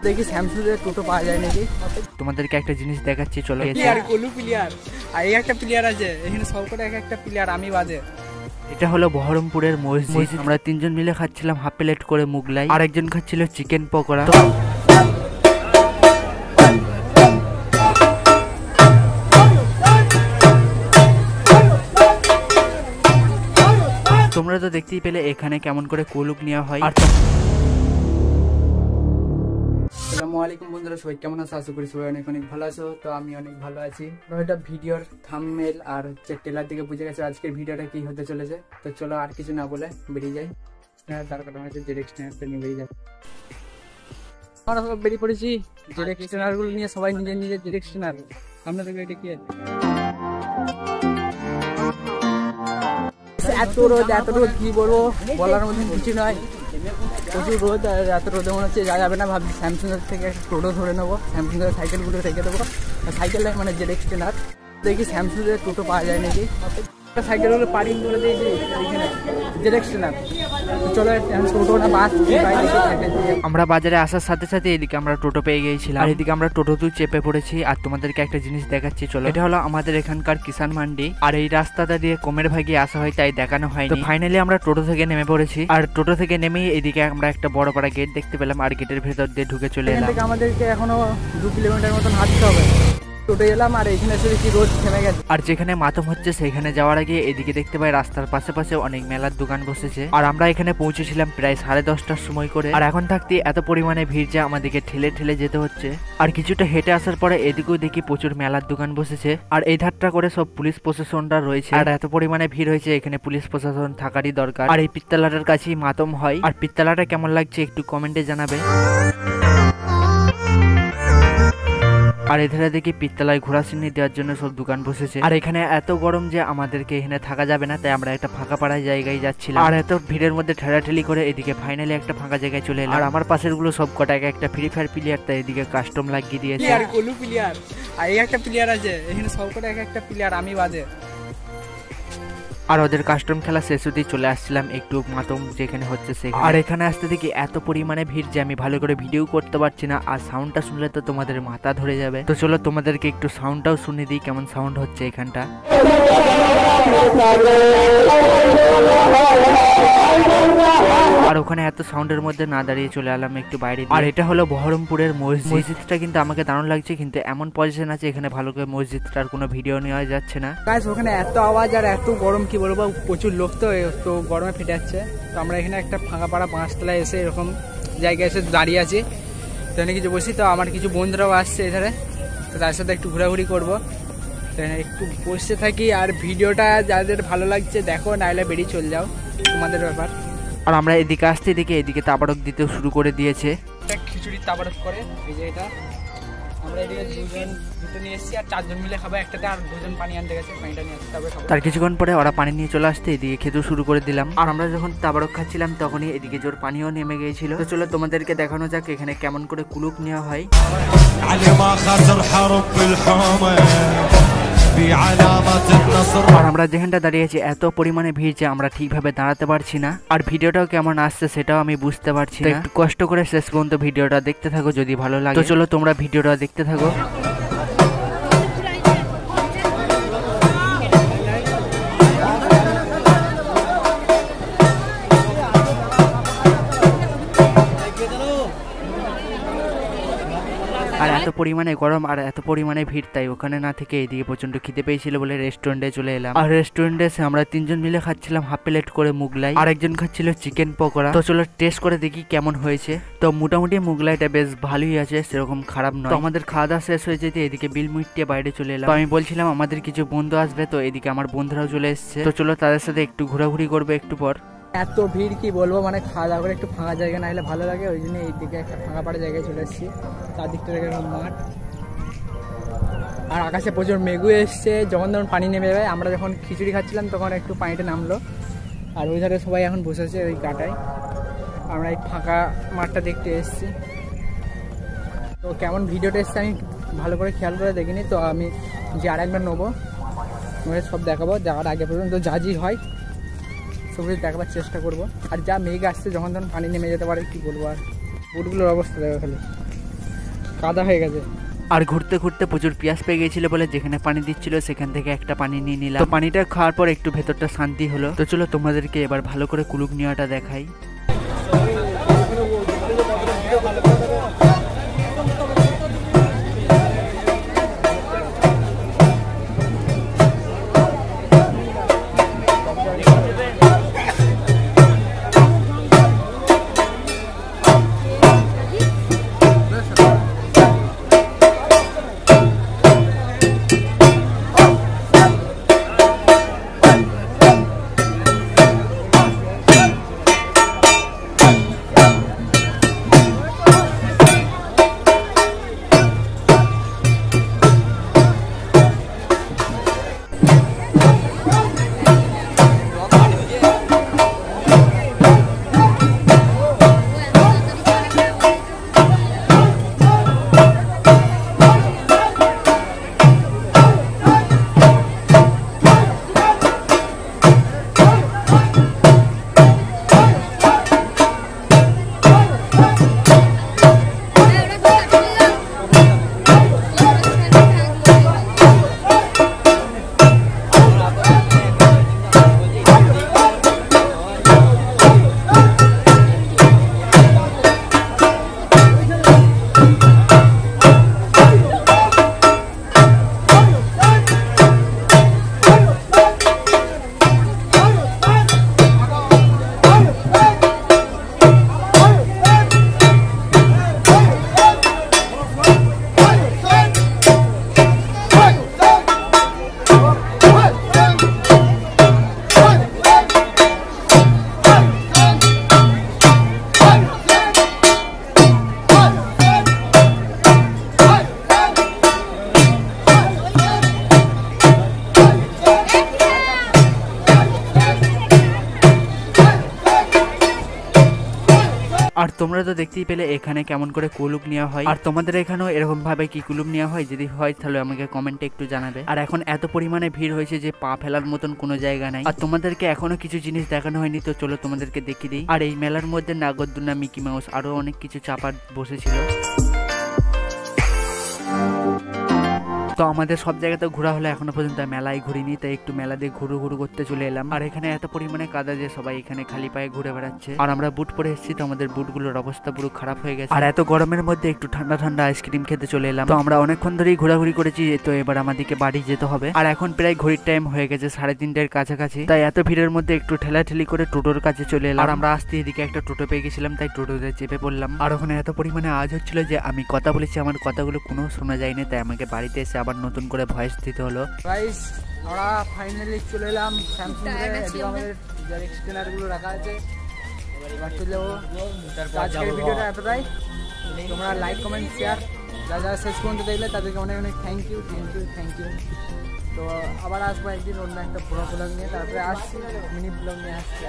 দেখি স্যামসুংয়ের টোটো পাওয়া যায় নাকি। তোমাদেরকে একটা জিনিস দেখাচ্ছি, চলো। প্লেয়ার আর এই একটা প্লেয়ার আছে এখানে, সব করে এক একটা প্লেয়ার, আমি বাদে। এটা হলো বহরমপুরের মসজিদ। আমরা তিনজন মিলে খাচ্ছিলাম হাফ প্লেট করে মুগলাই, আর একজন খাচ্ছিল চিকেন পকোড়া। তোমরা তো দেখতেই পেলে এখানে কেমন করে কুলুক নেওয়া হয়। আসসালামু আলাইকুম বন্ধুরা, সবাই কেমন আছো? আশা করি সবাই অনেক অনেক ভালো আছো। তো আমি অনেক ভালো আছি। এটা ভিডিওর থাম্বনেল আর হচ্ছে ট্রেলার দিকে বুঝে গেছো আজকের ভিডিওটা কি হতে চলেছে। তো চলো আর কিছু না বলে বেরিয়ে যাই। তার কারণ হচ্ছে জেড এক্সটেনারটা নিয়ে বেরিয়ে যাই। আমরা সব বেরিয়ে পড়েছি জেড এক্সটেনার গুলো নিয়ে, সবাই নিজের নিজের জেড এক্সটেনার। আপনাদেরকে এটা কি আছে? এত রোদ কি বলবো, বলার মধ্যে কিছু নয়। প্রচুর রোদ, আর এত রোদে মনে হচ্ছে যাওয়া যাবে না। ভাবছি স্যামসুংয়ের থেকে একটা টোটো ধরে নেবো, স্যামসুংয়ের সাইকেলগুলো রেখে দেবো। সাইকেলটাই মানে জেড এক্সটেনার, দেখি স্যামসুংয়ের টোটো পাওয়া যায় নাকি। সাইকেলগুলো পার্কিং করে দিয়েছি এখানে জেড এক্সটেনার। চলো টোটো না বাস। আমরা বাজারে আসার সাথে সাথে এদিকে আমরা টোটো পেয়ে গিয়েছিলাম, আর এদিকে আমরা টোটোতেও চেপে পড়েছি। আর তোমাদেরকে একটা জিনিস দেখাচ্ছি, চলো। এটা হলো আমাদের এখানকার কিষান মান্ডি, আর এই রাস্তাটা দিয়ে কোমের ভাগে আসা হয়, তাই দেখানো হয়নি। ফাইনালি আমরা টোটো থেকে নেমে পড়েছি, আর টোটো থেকে নেমেই এদিকে আমরা একটা বড় পাড়া গেট দেখতে পেলাম, আর গেটের ভেতর দিয়ে ঢুকে চলে এলাম। আমাদেরকে এখনো 2 কিলোমিটার মতন হাঁটতে হবে। টোটো এলাম আর এখানে এসে দেখি রোদ থেমে গেছে। আর যেখানে মাতম হচ্ছে সেখানে যাওয়ার আগে এদিকে দেখতে পাই রাস্তার পাশে পাশে অনেক মেলার দোকান বসেছে। আর আমরা এখানে পৌঁছেছিলাম প্রায় 10:30টার সময় করে। আর এখন থাকতে এত পরিমাণে ভিড় যে আমাদেরকে ঠেলে ঠেলে যেতে হচ্ছে। আর কিছুটা হেঁটে আসার পরে এদিকেও দেখি প্রচুর মেলার দোকান বসেছে, আর এই ধারটা করে সব পুলিশ প্রশাসনরা রয়েছে। আর এত পরিমাণে ভিড় হয়েছে, এখানে পুলিশ প্রশাসন থাকারই দরকার। আর এই পিত্তালাটার কাছেই মাতম হয়। আর পিত্তালাটা কেমন লাগছে একটু কমেন্টে জানাবে। আর এধারে দেখি পিত্তলায় ঘোড়া চিহ্নি দেওয়ার জন্য সব দোকান বসেছে। আর এখানে এত গরম যে আমাদেরকে এখানে থাকা যাবে না, তাই আমরা একটা ফাঁকা পাড়ায় জায়গায় যাচ্ছিলাম। আর এত ভিড়ের মধ্যে ঠেলাঠেলি করে এদিকে ফাইনালি একটা ফাঁকা জায়গায় চলে এলাম। আর আমার পাশের গুলো সব কটাকে একটা ফ্রি ফায়ার প্লেয়ার, তাই এদিকে কাস্টম লাগিয়ে দিয়েছে। প্লেয়ার আর এই একটা প্লেয়ার আছে এখানে, সব কটা এক একটা প্লেয়ার, আমি বাদে। আর ওদের কাস্টম খেলা শেষ হতেই চলে আসছিলাম একটু মাতম যেখানে হচ্ছে সেখানে। আর এখানে আসতে দেখি এত পরিমাণে ভিড় যে আমি ভালো করে ভিডিও করতে পারছি না। আর সাউন্ডটা শুনলে তো তোমাদের মাথা ধরে যাবে। তো চলো তোমাদেরকে একটু সাউন্ডটাও শুনে দিই কেমন সাউন্ড হচ্ছে এখানটা। আর ওখানে এত সাউন্ডের মধ্যে না দাঁড়িয়ে চলে এলাম একটু বাইরে। আর এটা হলো বহরমপুরের মসজিদ। মসজিদটা কিন্তু আমাকে দারুণ লাগছে, কিন্তু এমন পজিশন আছে এখানে ভালো করে মসজিদটার কোনো ভিডিও নেওয়া যাচ্ছে না। ওখানে এত আওয়াজ আর এত গরম, কি বলবো, প্রচুর লোক তো গরমে ফেটে যাচ্ছে। তো আমরা এখানে একটা ফাঁকা পাড়া বাঁশতলায় এসে এরকম জায়গায় এসে দাঁড়িয়ে আছি। তো এখানে কিছু বসি, তো আমার কিছু বন্ধুরাও আসছে এধারে, তো তার সাথে একটু ঘোরাঘুরি করবো। তো একটু বসে থাকি, আর ভিডিওটা যাদের ভালো লাগছে দেখো, নাইলে বেরিয়ে চলে যাও, তোমাদের ব্যাপার। আর আমরা এদিকে আসতে এদিকে তাবারক দিতে শুরু করে দিয়েছে। খিচুড়ি তাবারক করে এই যে এটা আমরা এদিকে দুটো নিয়ে এসেছি, আর 4 জন মিলে খাবো একটাতে। আর 2 জন পানি আনতে গেছে, পানিটা নিয়ে আসতে হবে। তার কিছুক্ষণ পরে ওরা পানি নিয়ে চলে আসতে এদিকে খেতেও শুরু করে দিলাম। আর আমরা যখন তাবারক খাচ্ছিলাম তখনই এদিকে জোর পানিও নেমে গিয়েছিল। তো চলো তোমাদেরকে দেখানো যাক এখানে কেমন করে কুলুক নেওয়া হয়। আর আমরা যেখানটা দাঁড়িয়েছি এত পরিমাণে ভিড় যে আমরা ঠিকভাবে দাঁড়াতে পারছি না। আর ভিডিওটাও কেমন আসছে সেটাও আমি বুঝতে পারছি না। একটু কষ্ট করে শেষ পর্যন্ত ভিডিওটা দেখতে থাকো যদি ভালো লাগে। তো চলো তোমরা ভিডিওটা দেখতে থাকো। আর এত পরিমাণে গরম আর এত পরিমাণে ভিড়, তাই ওখানে না থেকে এদিকে প্রচন্ড খিদে পেয়েছিল বলে রেস্টুরেন্টে চলে এলাম। আর রেস্টুরেন্টে এসে আমরা 3 জন মিলে খাচ্ছিলাম হাফ প্লেট করে মুগলাই, আর একজন খাচ্ছিল চিকেন পকোড়া। তো চলো টেস্ট করে দেখি কেমন হয়েছে। তো মোটামুটি মুগলাইটা বেশ ভালোই আছে, সেরকম খারাপ নয়। তো আমাদের খাওয়া দাওয়া শেষ হয়ে যেতে এদিকে বিল মুইটে বাইরে চলে এলাম। তো আমি বলছিলাম আমাদের কিছু বন্ধু আসবে, তো এদিকে আমার বন্ধুরাও চলে এসছে। তো চলো তাদের সাথে একটু ঘোরাঘুরি করবো একটু পর। এত ভিড় কি বলবো, মানে খাওয়া দাওয়া করে একটু ফাঁকা জায়গা না হলে ভালো লাগে, ওই জন্য এইদিকে একটা ফাঁকা পাড়া জায়গায় চলে এসেছি। চারদিকটা দেখে মাঠ, আর আকাশে প্রচুর মেঘু এসছে। যখন পানি নেমে যাবে, আমরা যখন খিচুড়ি খাচ্ছিলাম তখন একটু পানিটা নামলো। আর ওই ধারে সবাই এখন বসেছে ওই কাটায়, আমরা এই ফাঁকা মাঠটা দেখতে এসেছি। তো কেমন ভিডিওটা এসছে আমি ভালো করে খেয়াল করে দেখিনি, তো আমি যে আরেকবার নেবো সব দেখাবো। যাওয়ার আগে পর্যন্ত যা হয় সব কিছু দেখাবার চেষ্টা করবো। আর যা মেঘ আসছে, যখন তখন পানি নেমে যেতে পারে, কি বলবো। আর বুটগুলোর অবস্থা দেখো খালি। কাদা হয়ে গেছে। আর ঘুরতে ঘুরতে প্রচুর পিয়াস পেয়ে গেছিল বলে যেখানে পানি দিচ্ছিল সেখান থেকে একটা পানি নিয়ে নিলাম। তো পানিটা খাওয়ার পর একটু ভেতরটা শান্তি হলো। তো চলো তোমাদেরকে এবার ভালো করে কুলুক নেওয়াটা দেখাই। আর তোমরা তো দেখতেই পেলে এখানে কেমন করে কুলুপ নেওয়া হয়। আর তোমাদের এখানেও এরকম ভাবে কি কুলুপ নেওয়া হয়? যদি হয় তাহলে আমাকে কমেন্টে একটু জানাবে। আর এখন এত পরিমাণে ভিড় হয়েছে যে পা ফেলার মতন কোনো জায়গা নাই। আর তোমাদেরকে এখনো কিছু জিনিস দেখানো হয়নি, তো চলো তোমাদেরকে দেখিয়ে দিই। আর এই মেলার মধ্যে নাগরদোলনা, মিকি মাউস আরো অনেক কিছু চাপার বসেছিল। তো আমাদের সব জায়গাতে ঘোরা হলো, এখনো পর্যন্ত মেলায় ঘুরিনি, তাই একটু মেলা দিয়ে ঘুরু ঘুরু করতে চলে এলাম। আর এখানে এত পরিমাণে কাদা যে সবাই এখানে খালি পায়ে ঘুরে বেড়াচ্ছে। আর আমরা বুট পরে এসেছি, তো আমাদের বুটগুলোর অবস্থা পুরো খারাপ হয়ে গেছে। আর এত গরমের মধ্যে একটু ঠান্ডা ঠান্ডা আইসক্রিম খেতে চলে এলাম। তো আমরা অনেকক্ষণ ধরেই ঘোরাঘুরি করেছি, তো এবার আমাদেরকে বাড়ি যেতে হবে। আর এখন প্রায় ঘড়ির টাইম হয়ে গেছে 3:30-এর কাছাকাছি। তাই এত ভিড়ের মধ্যে একটু ঠেলাঠেলি করে টোটোর কাছে চলে এলাম। আর আমরা আসতে এদিকে একটা টোটো পেয়ে গেছিলাম, তাই টোটোতে চেপে পড়লাম। আর ওখানে এত পরিমাণে আওয়াজ হচ্ছিল যে আমি কথা বলেছি, আমার কথাগুলো কোনো শোনা যায়নি, তাই আমাকে বাড়িতে এসে আবার নতুন করে ভয়েস দিতে হলো। গাইস, আমরা ফাইনালি চলে এলাম স্যামসাং এর। এদিকে আমাদের যার এক্সটেনার গুলো রাখা আছে, এবার চলে যাবো। আজকের ভিডিওটা এতটাই। তোমরা লাইক, কমেন্ট, শেয়ার যারা শেষ পর্যন্ত দেখলে তাদেরকে অনেক অনেক থ্যাংক ইউ। তো আবার আসবো একদিন অন্য একটা পুরো ব্লগ নিয়ে, তারপরে আসছি মিনি ব্লগ নিয়ে আসছি।